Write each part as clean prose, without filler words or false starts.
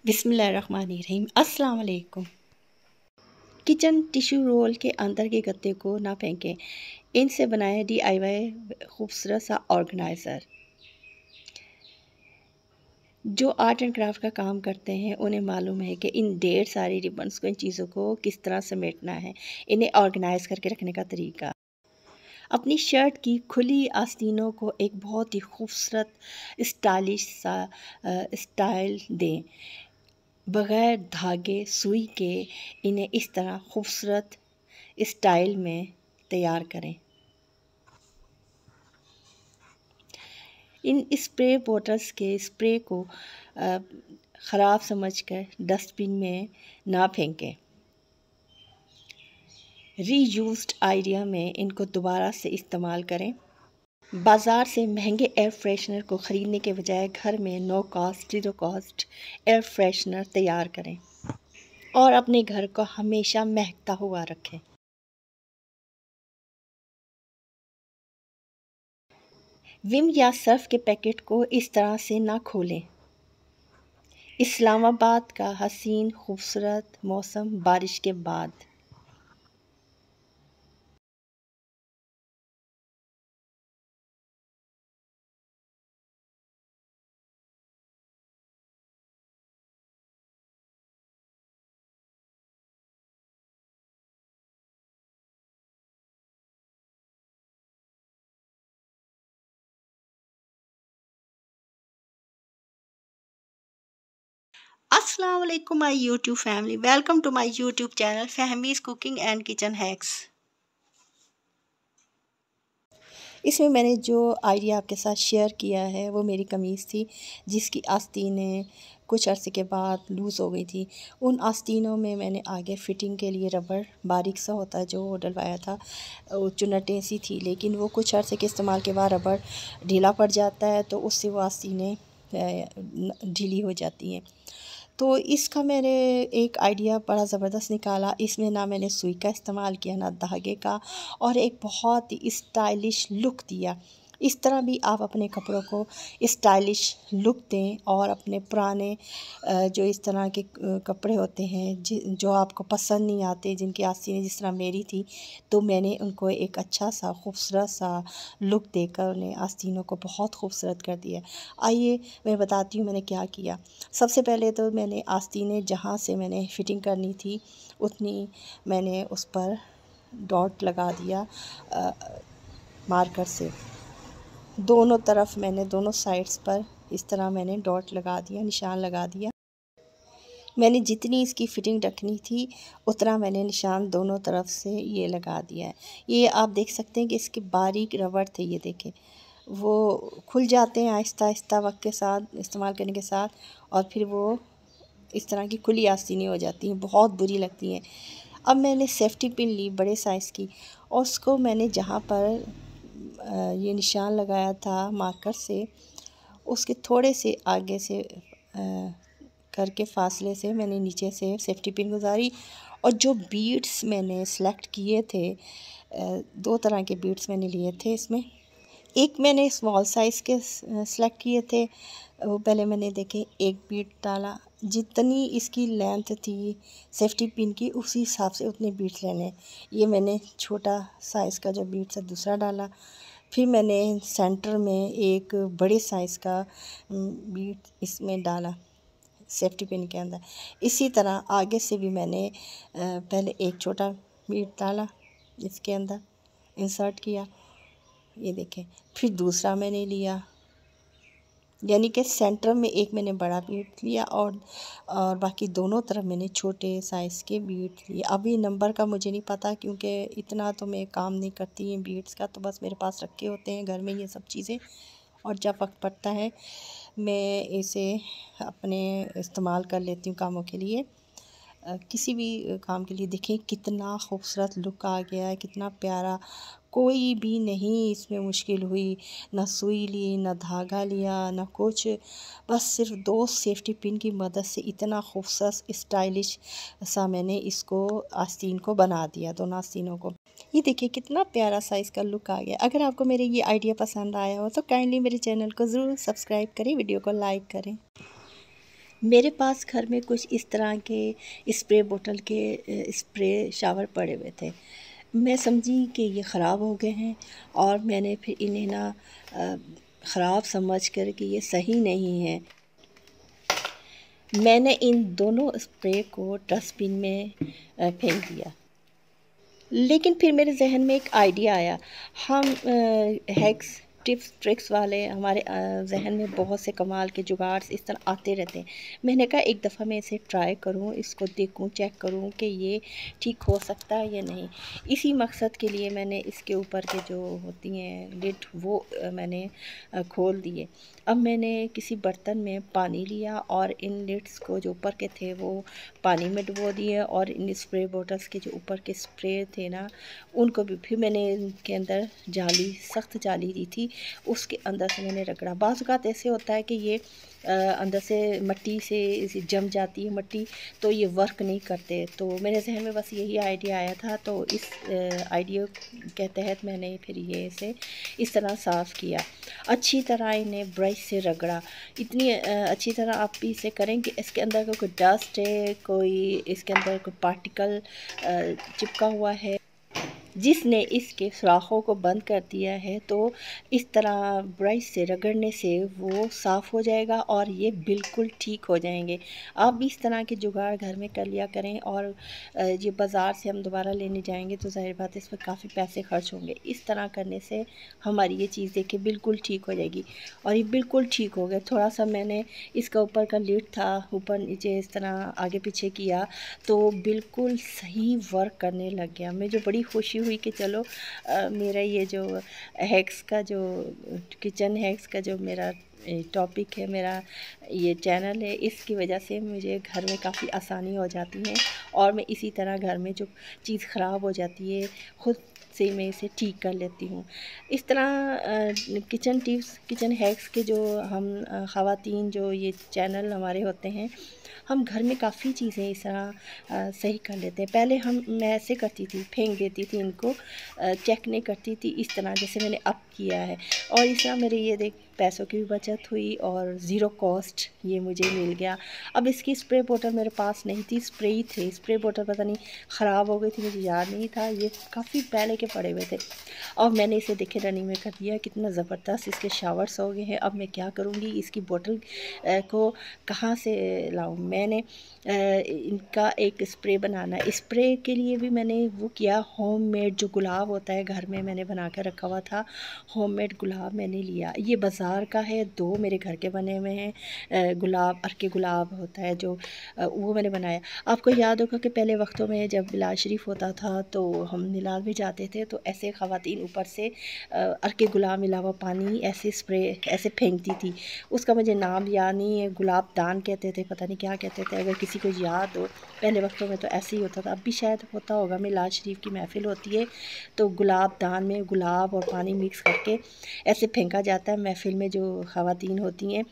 बिस्मिल्लाहिर्रहमानिर्रहीम। अस्सलाम वालेकुम। किचन टिश्यू रोल के अंदर के गत्ते को ना फेंकें। इनसे बनाएं DIY खूबसूरत सा ऑर्गेनाइज़र। जो आर्ट एंड क्राफ्ट का काम करते हैं उन्हें मालूम है कि इन ढेर सारी रिबन्स को, इन चीज़ों को किस तरह समेटना है, इन्हें ऑर्गेनाइज़ करके रखने का तरीका। अपनी शर्ट की खुली आस्तीनों को एक बहुत ही खूबसूरत स्टाइलिश सा स्टाइल दें। बग़ैर धागे सुई के इन्हें इस तरह खूबसूरत स्टाइल में तैयार करें। इन स्प्रे बॉटल्स के स्प्रे को ख़राब समझकर डस्टबिन में ना फेंकें। रीयूज्ड आइडिया में इनको दोबारा से इस्तेमाल करें। बाज़ार से महंगे एयर फ्रेशनर को ख़रीदने के बजाय घर में no cost zero cost air freshener तैयार करें और अपने घर को हमेशा महकता हुआ रखें। विम या सर्फ के पैकेट को इस तरह से ना खोलें। इस्लामाबाद का हसीन खूबसूरत मौसम बारिश के बाद। अस्सलाम वालेकुम my YouTube family, welcome to my YouTube channel Fahmi's cooking and kitchen hacks. इसमें मैंने जो आइडिया आपके साथ शेयर किया है वो मेरी कमीज़ थी जिसकी आस्तीनें कुछ अरसे के बाद लूज़ हो गई थी। उन आस्तीनों में मैंने आगे फ़िटिंग के लिए रबड़ बारीक सा होता है जो डलवाया था। चुन्नटें सी थी, लेकिन वो कुछ अरसे के इस्तेमाल के बाद रबड़ ढीला पड़ जाता है तो उससे वो आस्तीनें ढीली हो जाती हैं। तो इसका मैंने एक आइडिया बड़ा ज़बरदस्त निकाला। इसमें ना मैंने सुई का इस्तेमाल किया ना धागे का, और एक बहुत ही स्टाइलिश लुक दिया। इस तरह भी आप अपने कपड़ों को स्टाइलिश लुक दें और अपने पुराने जो इस तरह के कपड़े होते हैं जो आपको पसंद नहीं आते, जिनकी आस्तीनें जिस तरह मेरी थी, तो मैंने उनको एक अच्छा सा खूबसूरत सा लुक देकर उन्हें आस्तीनों को बहुत खूबसूरत कर दिया। आइए मैं बताती हूँ मैंने क्या किया। सबसे पहले तो मैंने आस्तीनें जहाँ से मैंने फ़िटिंग करनी थी उतनी मैंने उस पर डॉट लगा दिया मार्कर से। दोनों तरफ मैंने दोनों साइड्स पर इस तरह मैंने डॉट लगा दिया, निशान लगा दिया। मैंने जितनी इसकी फ़िटिंग रखनी थी उतना मैंने निशान दोनों तरफ से ये लगा दिया है। ये आप देख सकते हैं कि इसके बारीक रबड़ थे, ये देखें वो खुल जाते हैं आहिस्ता आहिस्ता वक्त के साथ इस्तेमाल करने के साथ, और फिर वो इस तरह की खुली आस्तीनें हो जाती हैं, बहुत बुरी लगती हैं। अब मैंने सेफ्टी पिन ली बड़े साइज़ की, और उसको मैंने जहाँ पर ये निशान लगाया था मार्कर से, उसके थोड़े से आगे से करके फासले से मैंने नीचे से सेफ्टी पिन गुजारी। और जो बीड्स मैंने सेलेक्ट किए थे, दो तरह के बीड्स मैंने लिए थे इसमें। एक मैंने स्मॉल साइज़ के सेलेक्ट किए थे, वो पहले मैंने देखे एक बीट डाला, जितनी इसकी लेंथ थी सेफ्टी पिन की उसी हिसाब से उतने बीट्स लेने। ये मैंने छोटा साइज़ का जो बीट्स है दूसरा डाला। फिर मैंने सेंटर में एक बड़े साइज़ का बीट इसमें डाला सेफ्टी पिन के अंदर। इसी तरह आगे से भी मैंने पहले एक छोटा बीट डाला, इसके अंदर इंसर्ट किया, ये देखें। फिर दूसरा मैंने लिया, यानी कि सेंटर में एक मैंने बड़ा बीट लिया और बाकी दोनों तरफ मैंने छोटे साइज़ के बीट लिए। अभी नंबर का मुझे नहीं पता क्योंकि इतना तो मैं काम नहीं करती हैं बीट्स का, तो बस मेरे पास रखे होते हैं घर में ये सब चीज़ें, और जब वक्त पड़ता है मैं इसे अपने इस्तेमाल कर लेती हूँ कामों के लिए। किसी भी काम के लिए देखें कितना खूबसूरत लुक आ गया है, कितना प्यारा। कोई भी नहीं इसमें मुश्किल हुई, ना सुई ली, ना धागा लिया, ना कुछ, बस सिर्फ दो सेफ्टी पिन की मदद से इतना खूबसूरत स्टाइलिश सा मैंने इसको आस्तीन को बना दिया, दोनों आस्तीनों को। ये देखिए कितना प्यारा सा इसका लुक आ गया। अगर आपको मेरे ये आइडिया पसंद आया हो तो काइंडली मेरे चैनल को ज़रूर सब्सक्राइब करें, वीडियो को लाइक करें। मेरे पास घर में कुछ इस तरह के स्प्रे बोतल के स्प्रे शावर पड़े हुए थे। मैं समझी कि ये ख़राब हो गए हैं और मैंने फिर इन्हें ना ख़राब समझ कर कि ये सही नहीं है, मैंने इन दोनों स्प्रे को डस्टबिन में फेंक दिया। लेकिन फिर मेरे जहन में एक आइडिया आया। हम हैक्स टिप्स ट्रिक्स वाले हमारे जहन में बहुत से कमाल के जुगाड़ इस तरह आते रहते हैं। मैंने कहा एक दफ़ा मैं इसे ट्राई करूं, इसको देखूं, चेक करूं कि ये ठीक हो सकता है या नहीं। इसी मकसद के लिए मैंने इसके ऊपर के जो होती हैं लिड वो मैंने खोल दिए। अब मैंने किसी बर्तन में पानी लिया और इन लिड्स को जो ऊपर के थे वो पानी में डुबो दिए और इन स्प्रे बॉटल्स के जो ऊपर के स्प्रे थे ना उनको भी फिर मैंने इनके अंदर जाली सख्त जाली दी थी, उसके अंदर से मैंने रगड़ा। बाज़ औक़ात ऐसे होता है कि ये अंदर से मट्टी से जम जाती है मट्टी, तो ये वर्क नहीं करते। तो मेरे जहन में बस यही आइडिया आया था, तो इस आइडिया के तहत मैंने फिर ये इसे इस तरह साफ़ किया। अच्छी तरह इन्हें ब्रश से रगड़ा। इतनी अच्छी तरह आप भी इसे करें कि इसके अंदर कोई डस्ट है, कोई इसके अंदर कोई पार्टिकल चिपका हुआ है जिसने इसके सुराखों को बंद कर दिया है, तो इस तरह ब्रश से रगड़ने से वो साफ़ हो जाएगा और ये बिल्कुल ठीक हो जाएंगे। आप भी इस तरह के जुगाड़ घर में कर लिया करें। और ये बाज़ार से हम दोबारा लेने जाएंगे तो ज़ाहिर बात है इस पर काफ़ी पैसे खर्च होंगे। इस तरह करने से हमारी ये चीज़ देखिए बिल्कुल ठीक हो जाएगी। और ये बिल्कुल ठीक हो गया। थोड़ा सा मैंने इसका ऊपर का लिड था ऊपर नीचे इस तरह आगे पीछे किया तो बिल्कुल सही वर्क करने लग गया। मुझे बड़ी खुशी हुई कि चलो मेरा ये जो हैक्स का जो किचन हैक्स का जो मेरा टॉपिक है, मेरा ये चैनल है, इसकी वजह से मुझे घर में काफ़ी आसानी हो जाती है और मैं इसी तरह घर में जो चीज़ ख़राब हो जाती है ख़ुद से मैं इसे ठीक कर लेती हूँ। इस तरह किचन टिप्स किचन हैक्स के जो हम ख़वातीन जो ये चैनल हमारे होते हैं, हम घर में काफ़ी चीज़ें इस तरह सही कर लेते हैं। पहले मैं ऐसे करती थी, फेंक देती थी इनको, चेक नहीं करती थी इस तरह जैसे मैंने अब किया है। और इस तरह मेरे ये देख पैसों की भी बचत हुई और ज़ीरो कॉस्ट ये मुझे मिल गया। अब इसकी स्प्रे बोतल मेरे पास नहीं थी, स्प्रे ही थे। स्प्रे बोतल पता नहीं ख़राब हो गई थी, मुझे याद नहीं था, ये काफ़ी पहले के पड़े हुए थे और मैंने इसे देखे रनिंग में कर दिया। कितना ज़बरदस्त इसके शावर्स हो गए हैं। अब मैं क्या करूँगी, इसकी बोतल को कहाँ से लाऊँ? मैंने इनका एक स्प्रे बनाना है। स्प्रे के लिए भी मैंने वो किया, होममेड जो गुलाब होता है घर में मैंने बना कर रखा हुआ था, होममेड गुलाब मैंने लिया। ये बाज़ार का है, 2 मेरे घर के बने हुए हैं गुलाब, अर्के गुलाब होता है जो वो मैंने बनाया। आपको याद होगा कि पहले वक्तों में जब मिलाद शरीफ होता था तो हम मिलाद में जाते थे तो ऐसे ख़वातीन ऊपर से अर्के गुलाब मिला हुआ पानी ऐसे स्प्रे ऐसे फेंकती थी। उसका मुझे नाम याद नहीं है, गुलाब दान कहते थे, पता नहीं क्या कहते थे। अगर किसी को याद हो, पहले वक्तों में तो ऐसे ही होता था, अब भी शायद होता होगा। मिलाद शरीफ की महफ़िल होती है तो गुलाब दान में गुलाब और पानी मिक्स करके ऐसे फेंका जाता है महफ़िल में जो ख़वातीन होती हैं।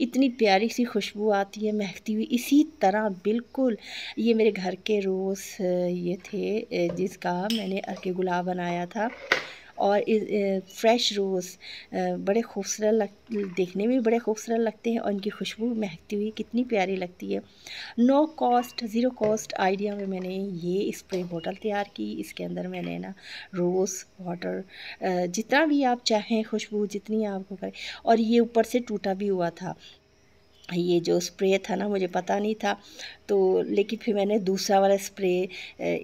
इतनी प्यारी सी खुशबू आती है महकती हुई। इसी तरह बिल्कुल ये मेरे घर के रोज़ ये थे जिसका मैंने अर्के गुलाब बनाया था। और फ्रेश रोज़ बड़े खूबसूरत देखने में भी बड़े खूबसूरत लगते हैं और इनकी खुशबू महकती हुई कितनी प्यारी लगती है। No cost zero cost idea में मैंने ये स्प्रे बोतल तैयार की। इसके अंदर मैंने ना रोज़ वाटर जितना भी आप चाहें खुशबू जितनी आपको करे, और ये ऊपर से टूटा भी हुआ था। ये जो स्प्रे था ना मुझे पता नहीं था, तो लेकिन फिर मैंने दूसरा वाला स्प्रे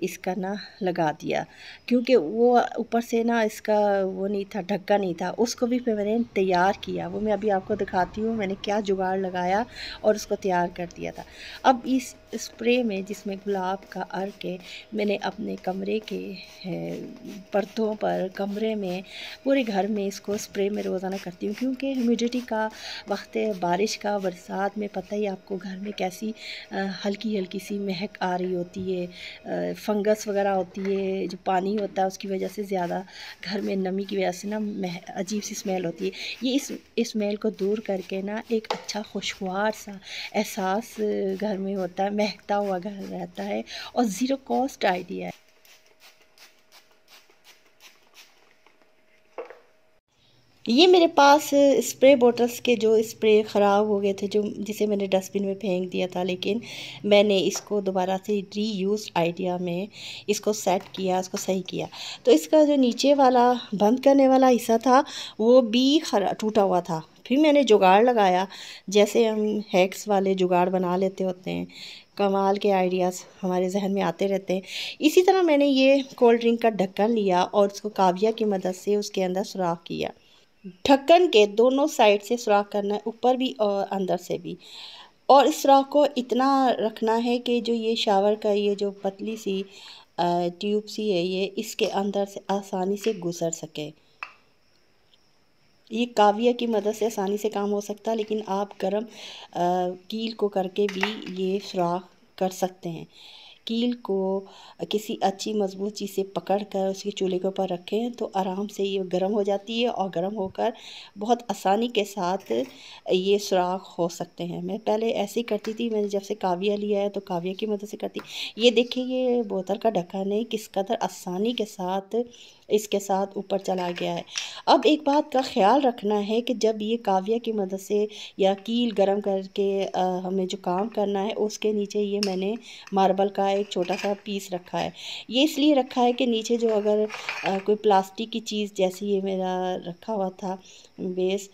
इसका ना लगा दिया क्योंकि वो ऊपर से ना इसका वो नहीं था, ढक्का नहीं था। उसको भी फिर मैंने तैयार किया, वो मैं अभी आपको दिखाती हूँ मैंने क्या जुगाड़ लगाया और उसको तैयार कर दिया था। अब इस स्प्रे में जिसमें गुलाब का अर्क है, मैंने अपने कमरे के पर्दों पर, कमरे में, पूरे घर में इसको स्प्रे में रोज़ाना करती हूँ क्योंकि ह्यूमिडिटी का वक्त है, बारिश का, बरसात में पता ही आपको घर में कैसी हल्की हल्की सी महक आ रही होती है, फंगस वगैरह होती है, जो पानी होता है उसकी वजह से ज़्यादा घर में नमी की वजह से ना अजीब सी स्मेल होती है। ये इस स्मेल को दूर करके ना एक अच्छा खुशगवार सा एहसास घर में होता है, महकता हुआ घर रहता है और ज़ीरो कॉस्ट आइडिया है। ये मेरे पास स्प्रे बॉटल्स के जो स्प्रे ख़राब हो गए थे, जो जिसे मैंने डस्टबिन में फेंक दिया था, लेकिन मैंने इसको दोबारा से रीयूज आइडिया में इसको सेट किया, इसको सही किया। तो इसका जो नीचे वाला बंद करने वाला हिस्सा था वो भी टूटा हुआ था। फिर मैंने जुगाड़ लगाया, जैसे हम हैक्स वाले जुगाड़ बना लेते होते हैं, कमाल के आइडियाज़ हमारे जहन में आते रहते हैं। इसी तरह मैंने ये कोल्ड ड्रिंक का ढक्कन लिया और उसको काविया की मदद से उसके अंदर सुराख किया। ढक्कन के दोनों साइड से सुराख करना है, ऊपर भी और अंदर से भी। और इस सुराख को इतना रखना है कि जो ये शावर का ये जो पतली सी ट्यूब सी है, ये इसके अंदर से आसानी से गुजर सके। ये काविया की मदद से आसानी से काम हो सकता है, लेकिन आप गरम कील को करके भी ये सुराख कर सकते हैं। कील को किसी अच्छी मज़बूत चीज़ से पकड़ कर उसके चूल्हे के ऊपर रखें तो आराम से ये गर्म हो जाती है और गर्म होकर बहुत आसानी के साथ ये सुराख हो सकते हैं। मैं पहले ऐसे ही करती थी, मैंने जब से काविया लिया है तो काविया की मदद से करती। ये देखिए, ये बोतल का ढक्कन है, किस कदर आसानी के साथ इसके साथ ऊपर चला गया है। अब एक बात का ख्याल रखना है कि जब ये काविया की मदद से या कील गर्म करके हमें जो काम करना है, उसके नीचे ये मैंने मार्बल का एक छोटा सा पीस रखा है। ये इसलिए रखा है कि नीचे जो अगर कोई प्लास्टिक की चीज़, जैसे ये मेरा रखा हुआ था बेस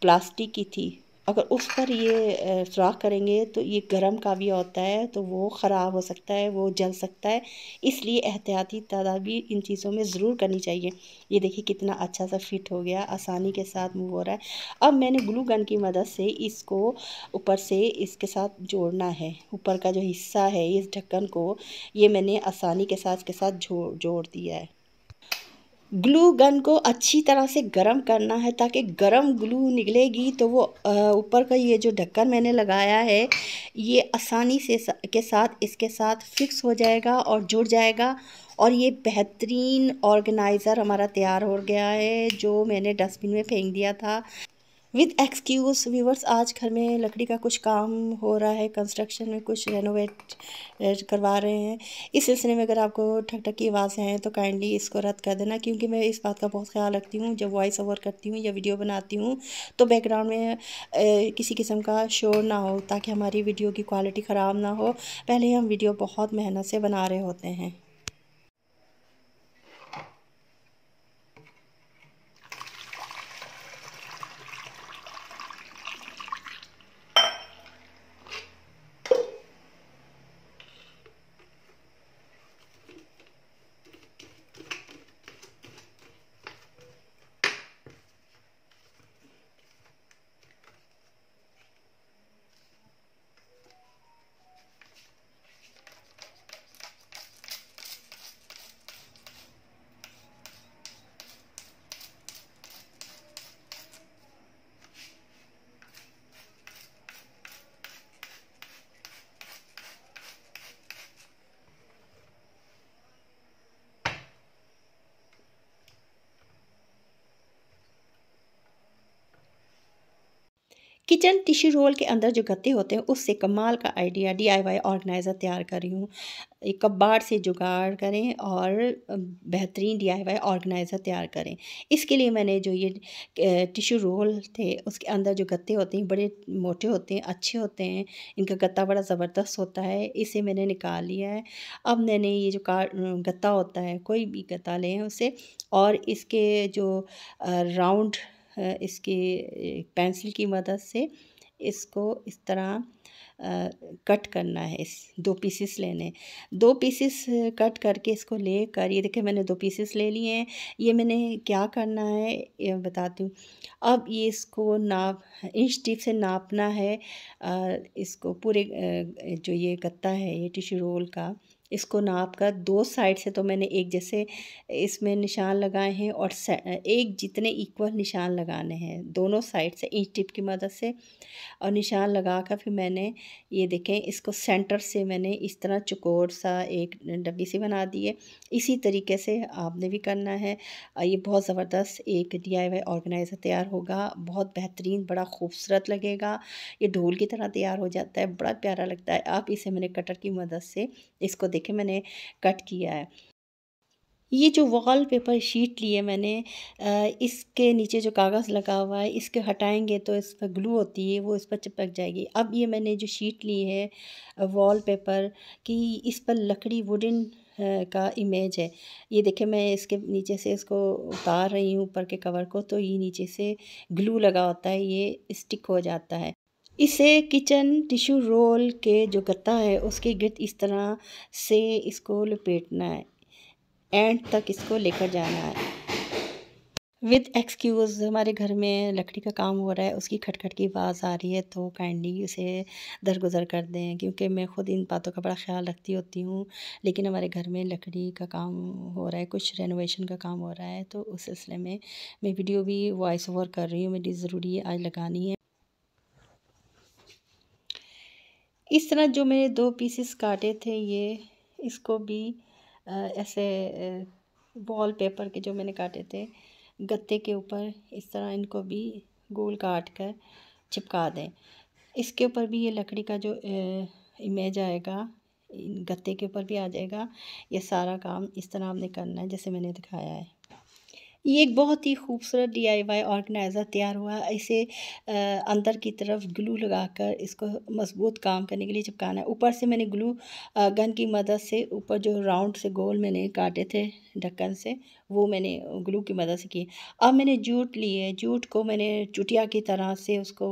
प्लास्टिक की थी, अगर उस पर ये सुराख करेंगे तो ये गर्म काविया होता है तो वो ख़राब हो सकता है, वो जल सकता है। इसलिए एहतियाती तदाबीर इन चीज़ों में ज़रूर करनी चाहिए। ये देखिए कितना अच्छा सा फिट हो गया, आसानी के साथ मूव हो रहा है। अब मैंने ग्लू गन की मदद से इसको ऊपर से इसके साथ जोड़ना है। ऊपर का जो हिस्सा है इस ढक्कन को, ये मैंने आसानी के साथ इसके साथ जोड़ दिया है। ग्लू गन को अच्छी तरह से गरम करना है, ताकि गरम ग्लू निकलेगी तो वो ऊपर का ये जो ढक्कन मैंने लगाया है ये आसानी से के साथ इसके साथ फिक्स हो जाएगा और जुड़ जाएगा। और ये बेहतरीन ऑर्गेनाइज़र हमारा तैयार हो गया है, जो मैंने डस्टबिन में फेंक दिया था। विद एक्सक्यूज़ व्यूवर्स, आज घर में लकड़ी का कुछ काम हो रहा है, कंस्ट्रक्शन में कुछ रेनोवेट करवा रहे हैं। इस सिलसिले में अगर आपको ठक ठक की आवाज़ हैं तो काइंडली इसको रद्द कर देना, क्योंकि मैं इस बात का बहुत ख्याल रखती हूँ जब वॉइस ओवर करती हूँ या वीडियो बनाती हूँ तो बैकग्राउंड में किसी किस्म का शोर ना हो, ताकि हमारी वीडियो की क्वालिटी ख़राब ना हो। पहले हम वीडियो बहुत मेहनत से बना रहे होते हैं। किचन टिश्यू रोल के अंदर जो गत्ते होते हैं, उससे कमाल का आइडिया DIY ऑर्गेनाइज़र तैयार कर रही हूँ। एक कबाड़ से जुगाड़ करें और बेहतरीन DIY ऑर्गेनाइज़र तैयार करें। इसके लिए मैंने जो ये टिश्यू रोल थे, उसके अंदर जो गत्ते होते हैं बड़े मोटे होते हैं, अच्छे होते हैं, इनका गत्ता बड़ा ज़बरदस्त होता है, इसे मैंने निकाल लिया है। अब मैंने ये जो गत्ता होता है, कोई भी गत्ता लें उसे, और इसके जो राउंड इसकी पेंसिल की मदद से इसको इस तरह कट करना है। इस 2 पीसेस लेने हैं। 2 पीसेस कट करके इसको लेकर, ये देखिए मैंने 2 पीसेस ले लिए हैं। ये मैंने क्या करना है ये बताती हूँ। अब ये इसको इंच टेप से नापना है। इसको पूरे जो ये गत्ता है ये टिश्यू रोल का, इसको नाप कर 2 साइड से तो मैंने एक जैसे इसमें निशान लगाए हैं, और एक जितने इक्वल निशान लगाने हैं दोनों साइड से इंच टिप की मदद से। और निशान लगा कर फिर मैंने ये देखें, इसको सेंटर से मैंने इस तरह चौकोर सा एक डब्बी सी बना दी है। इसी तरीके से आपने भी करना है। ये बहुत ज़बरदस्त एक DIY ऑर्गेनाइज़र तैयार होगा, बहुत बेहतरीन, बड़ा खूबसूरत लगेगा। ये ढोल की तरह तैयार हो जाता है, बड़ा प्यारा लगता है। आप इसे मैंने कटर की मदद से इसको देखें मैंने कट किया है। ये जो वॉलपेपर शीट ली है मैंने, इसके नीचे जो कागज़ लगा हुआ है इसके हटाएंगे तो इस पर ग्लू होती है, वो इस पर चिपक जाएगी। अब ये मैंने जो शीट ली है वॉलपेपर की, इस पर लकड़ी वुडन का इमेज है। ये देखिए मैं इसके नीचे से इसको उतार रही हूँ ऊपर के कवर को, तो ये नीचे से ग्लू लगा होता है, ये स्टिक हो जाता है। इसे किचन टिश्यू रोल के जो गत्ता है उसके गिर्द इस तरह से इसको लपेटना है, एंड तक इसको लेकर जाना है। विद एक्सक्यूज़, हमारे घर में लकड़ी का काम हो रहा है, उसकी खटखट की आवाज़ आ रही है, तो काइंडली उसे दरगुजर कर दें, क्योंकि मैं ख़ुद इन बातों का बड़ा ख्याल रखती होती हूँ। लेकिन हमारे घर में लकड़ी का काम हो रहा है, कुछ रेनोवेशन का काम हो रहा है, तो उस सिलसिले में मैं वीडियो भी वॉइस ओवर कर रही हूँ, मेरी ज़रूरी है आज लगानी है। इस तरह जो मैंने 2 पीसेस काटे थे, ये इसको भी ऐसे वॉलपेपर के जो मैंने काटे थे गत्ते के ऊपर इस तरह इनको भी गोल काट कर चिपका दें। इसके ऊपर भी ये लकड़ी का जो इमेज आएगा गत्ते के ऊपर भी आ जाएगा। ये सारा काम इस तरह आपने करना है जैसे मैंने दिखाया है। ये एक बहुत ही खूबसूरत DIY ऑर्गेनाइज़र तैयार हुआ। इसे अंदर की तरफ ग्लू लगाकर इसको मज़बूत काम करने के लिए चिपकाना है। ऊपर से मैंने ग्लू गन की मदद से ऊपर जो राउंड से गोल मैंने काटे थे ढक्कन से, वो मैंने ग्लू की मदद से किए। अब मैंने जूट ली है, जूट को मैंने चुटिया की तरह से उसको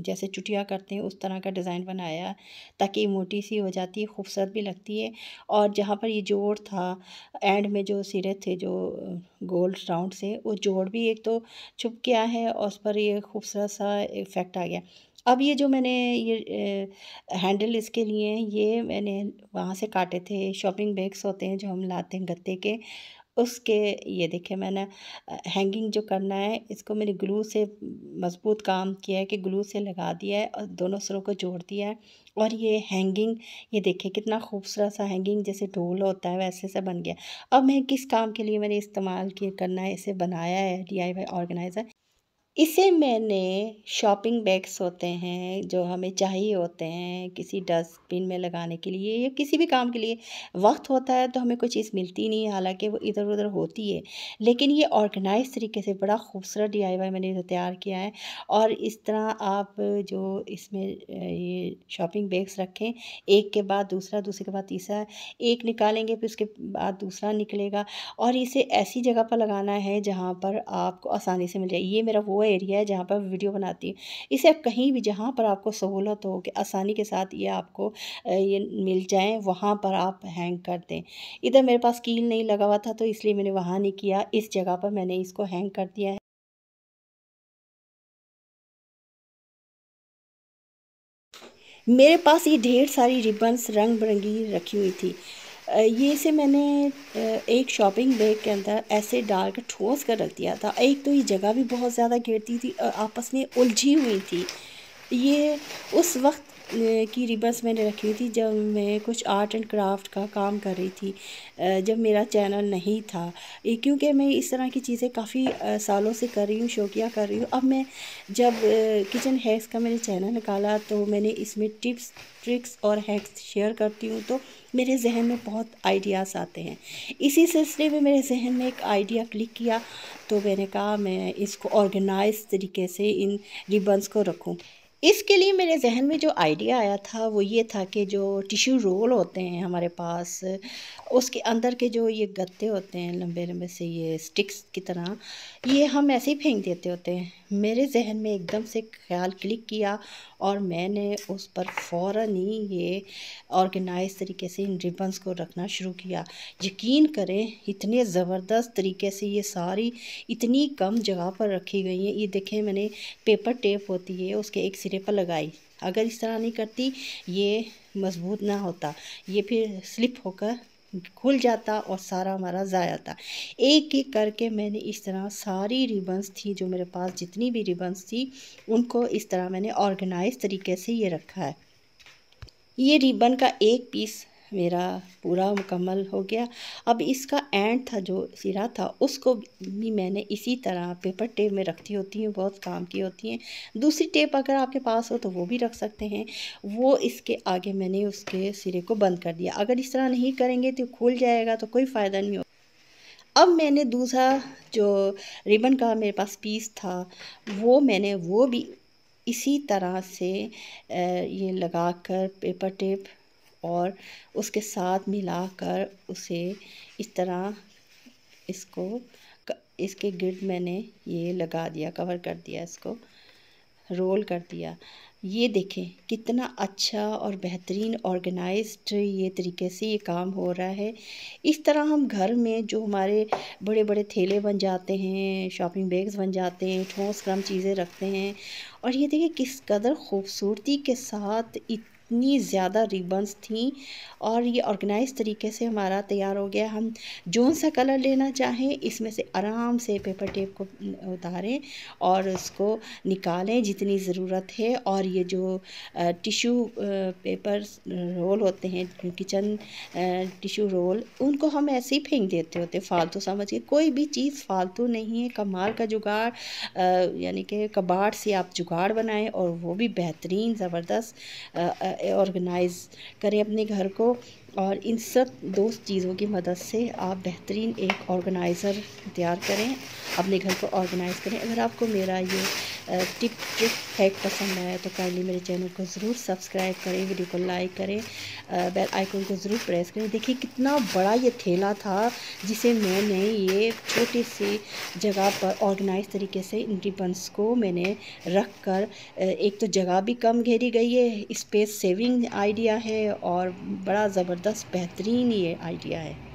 जैसे चुटिया करते हैं उस तरह का डिज़ाइन बनाया, ताकि ये मोटी सी हो जाती है, खूबसूरत भी लगती है। और जहाँ पर ये जोड़ था एंड में जो सिरे थे जो गोल राउंड से, वो जोड़ भी एक तो छुप गया है और उस पर ये खूबसूरत सा इफ़ेक्ट आ गया। अब ये जो मैंने ये हैंडल इसके लिए ये मैंने वहाँ से काटे थे, शॉपिंग बैग्स होते हैं जो हम लाते हैं गत्ते के, उसके ये देखिए मैंने हैंगिंग जो करना है इसको मैंने ग्लू से मज़बूत काम किया है कि ग्लू से लगा दिया है और दोनों सिरों को जोड़ दिया है। और ये हैंगिंग ये देखिए कितना खूबसूरत सा हैंगिंग जैसे ढोल होता है वैसे सा बन गया। अब मैं किस काम के लिए मैंने इस्तेमाल किया करना है, इसे बनाया है DIY ऑर्गेनाइज़र। इसे मैंने शॉपिंग बैग्स होते हैं जो हमें चाहिए होते हैं किसी डस्टबिन में लगाने के लिए या किसी भी काम के लिए, वक्त होता है तो हमें कोई चीज़ मिलती नहीं है, हालांकि वो इधर उधर होती है, लेकिन ये ऑर्गेनाइज तरीके से बड़ा खूबसूरत DIY मैंने इसे तैयार किया है। और इस तरह आप जो इसमें ये शॉपिंग बैग्स रखें, एक के बाद दूसरा, दूसरे के बाद तीसरा, एक निकालेंगे फिर उसके बाद दूसरा निकलेगा। और इसे ऐसी जगह पर लगाना है जहाँ पर आपको आसानी से मिल जाए। ये मेरा वो एरिया है जहाँ पर वीडियो बनाती हूँ। इसे आप कहीं भी जहाँ पर आपको सहूलत हो कि आसानी के साथ ये आपको ये मिल जाएँ, वहाँ पर आप हैंग कर दें। इधर मेरे पास कील नहीं लगा हुआ था तो इसलिए मैंने वहाँ नहीं किया, इस जगह पर मैंने इसको हैंग कर दिया है। मेरे पास ये ढेर सारी रिबन्स रंग बिरंगी रखी हुई थी। ये इसे मैंने एक शॉपिंग बैग के अंदर ऐसे डाल कर ठोस कर रख दिया था। एक तो ये जगह भी बहुत ज़्यादा घेरती थी और आपस में उलझी हुई थी। ये उस वक्त की रिबन्स मैंने रखी हुई थी जब मैं कुछ आर्ट एंड क्राफ्ट का काम कर रही थी, जब मेरा चैनल नहीं था। क्योंकि मैं इस तरह की चीज़ें काफ़ी सालों से कर रही हूँ, शौकिया कर रही हूँ। अब मैं जब किचन हैक्स का मैंने चैनल निकाला तो मैंने इसमें टिप्स ट्रिक्स और हैक्स शेयर करती हूँ, तो मेरे जहन में बहुत आइडियाज़ आते हैं। इसी सिलसिले में मेरे जहन में एक आइडिया क्लिक किया, तो मैंने कहा मैं इसको ऑर्गेनाइज तरीके से इन रिबन्स को रखूं। इसके लिए मेरे जहन में जो आइडिया आया था वो ये था कि जो टिश्यू रोल होते हैं हमारे पास, उसके अंदर के जो ये गत्ते होते हैं लंबे लंबे से ये स्टिक्स की तरह, ये हम ऐसे ही फेंक देते होते हैं। मेरे जहन में एकदम से ख्याल क्लिक किया और मैंने उस पर फ़ौरन ही ये ऑर्गेनाइज तरीके से इन रिबन्स को रखना शुरू किया। यकीन करें इतने ज़बरदस्त तरीके से ये सारी इतनी कम जगह पर रखी गई हैं। ये देखें मैंने पेपर टेप होती है उसके एक सिरे पर लगाई, अगर इस तरह नहीं करती ये मज़बूत ना होता, ये फिर स्लिप होकर खुल जाता और सारा हमारा ज़ाया था। एक एक करके मैंने इस तरह सारी रिबन्स थी जो मेरे पास जितनी भी रिबन्स थी उनको इस तरह मैंने ऑर्गेनाइज तरीके से ये रखा है। ये रिबन का एक पीस मेरा पूरा मुकम्मल हो गया। अब इसका एंड था जो सिरा था उसको भी मैंने इसी तरह पेपर टेप में रखती होती हूँ, बहुत काम की होती हैं। दूसरी टेप अगर आपके पास हो तो वो भी रख सकते हैं। वो इसके आगे मैंने उसके सिरे को बंद कर दिया। अगर इस तरह नहीं करेंगे तो खुल जाएगा तो कोई फ़ायदा नहीं होगा। अब मैंने दूसरा जो रिबन का मेरे पास पीस था वो भी इसी तरह से ये लगाकर पेपर टेप और उसके साथ मिलाकर उसे इस तरह इसके गिर्द मैंने ये लगा दिया, कवर कर दिया, इसको रोल कर दिया। ये देखें कितना अच्छा और बेहतरीन ऑर्गेनाइज्ड ये तरीके से ये काम हो रहा है। इस तरह हम घर में जो हमारे बड़े बड़े थैले बन जाते हैं, शॉपिंग बैग्स बन जाते हैं, ठोस क्रम चीज़ें रखते हैं। और ये देखिए किस कदर खूबसूरती के साथ इतनी ज़्यादा रिबन्स थी और ये ऑर्गेनाइज तरीके से हमारा तैयार हो गया। हम जोन सा कलर लेना चाहें इसमें से आराम से पेपर टेप को उतारें और उसको निकालें जितनी ज़रूरत है। और ये जो टिशू पेपर रोल होते हैं, किचन टिशू रोल, उनको हम ऐसे ही फेंक देते होते फालतू समझ के। कोई भी चीज़ फालतू नहीं है, कमाल का जुगाड़, यानी कि कबाड़ से आप जुगाड़ बनाएं और वो भी बेहतरीन ज़बरदस्त ऑर्गेनाइज़ करें अपने घर को। और इन सब दो चीज़ों की मदद से आप बेहतरीन एक ऑर्गेनाइज़र तैयार करें, अपने घर को ऑर्गेनाइज़ करें। अगर आपको मेरा ये टिप ट्रिक हैक पसंद आया तो काइंडली मेरे चैनल को ज़रूर सब्सक्राइब करें, वीडियो को लाइक करें, बेल आइकन को ज़रूर प्रेस करें। देखिए कितना बड़ा ये थैला था जिसे मैंने ये छोटी सी जगह पर ऑर्गेनाइज तरीके से इन रिबन्स को मैंने रख कर, एक तो जगह भी कम घेरी गई है, स्पेस सेविंग आइडिया है और बड़ा ज़बरदस्त बेहतरीन ये आइडिया है।